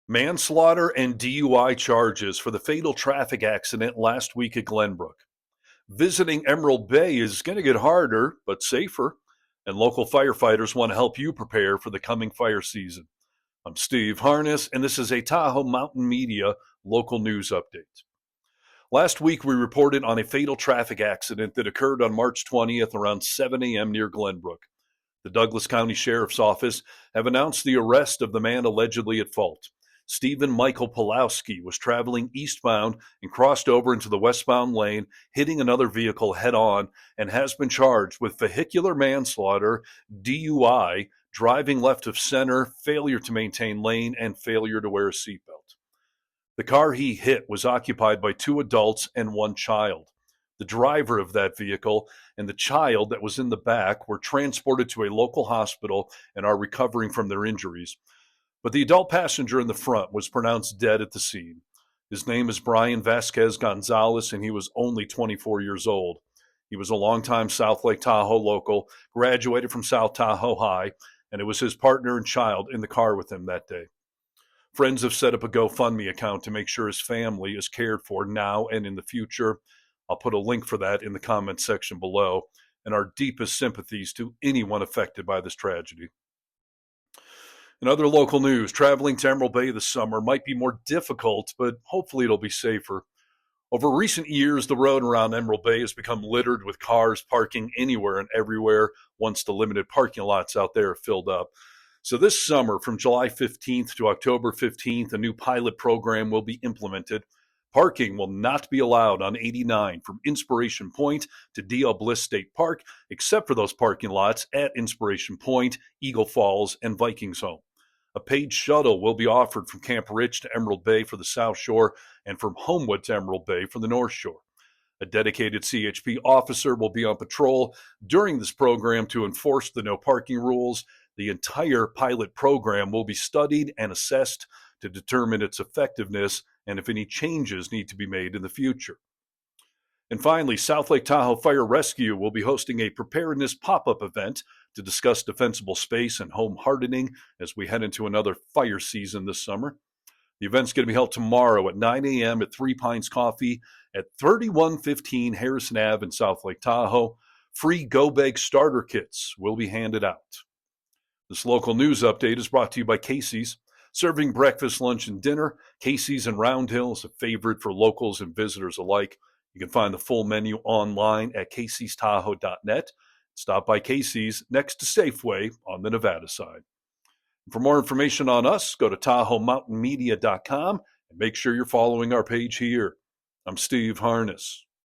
Manslaughter and DUI charges for the fatal traffic accident last week at Glenbrook. Visiting Emerald Bay is going to get harder, but safer, and local firefighters want to help you prepare for the coming fire season. I'm Steve Harness, and this is a Tahoe Mountain Media local news update. Last week, we reported on a fatal traffic accident that occurred on March 20th around 7 a.m. near Glenbrook. The Douglas County Sheriff's Office have announced the arrest of the man allegedly at fault. Stephen Michael Pulowski was traveling eastbound and crossed over into the westbound lane, hitting another vehicle head-on, and has been charged with vehicular manslaughter, DUI, driving left of center, failure to maintain lane, and failure to wear a seatbelt. The car he hit was occupied by 2 adults and 1 child. The driver of that vehicle and the child that was in the back were transported to a local hospital and are recovering from their injuries. But the adult passenger in the front was pronounced dead at the scene. His name is Brian Vasquez Gonzalez, and he was only 24 years old. He was a longtime South Lake Tahoe local, graduated from South Tahoe High, and it was his partner and child in the car with him that day. Friends have set up a GoFundMe account to make sure his family is cared for now and in the future. I'll put a link for that in the comments section below, and our deepest sympathies to anyone affected by this tragedy. In other local news, traveling to Emerald Bay this summer might be more difficult, but hopefully it'll be safer. Over recent years, the road around Emerald Bay has become littered with cars parking anywhere and everywhere once the limited parking lots out there are filled up. So this summer, from July 15th to October 15th, a new pilot program will be implemented. Parking will not be allowed on 89 from Inspiration Point to D.L. Bliss State Park, except for those parking lots at Inspiration Point, Eagle Falls, and Vikings Home. A paid shuttle will be offered from Camp Rich to Emerald Bay for the South Shore and from Homewood to Emerald Bay for the North Shore. A dedicated CHP officer will be on patrol during this program to enforce the no parking rules. The entire pilot program will be studied and assessed to determine its effectiveness and if any changes need to be made in the future. And finally, South Lake Tahoe Fire Rescue will be hosting a preparedness pop-up event to discuss defensible space and home hardening as we head into another fire season this summer. The event's going to be held tomorrow at 9 a.m. at 3 Pines Coffee at 3115 Harrison Ave in South Lake Tahoe. Free Go Bag starter kits will be handed out. This local news update is brought to you by Casey's. Serving breakfast, lunch, and dinner, Casey's in Round Hill is a favorite for locals and visitors alike. You can find the full menu online at Casey'sTahoe.net. Stop by Casey's next to Safeway on the Nevada side. For more information on us, go to TahoeMountainMedia.com and make sure you're following our page here. I'm Steve Harness.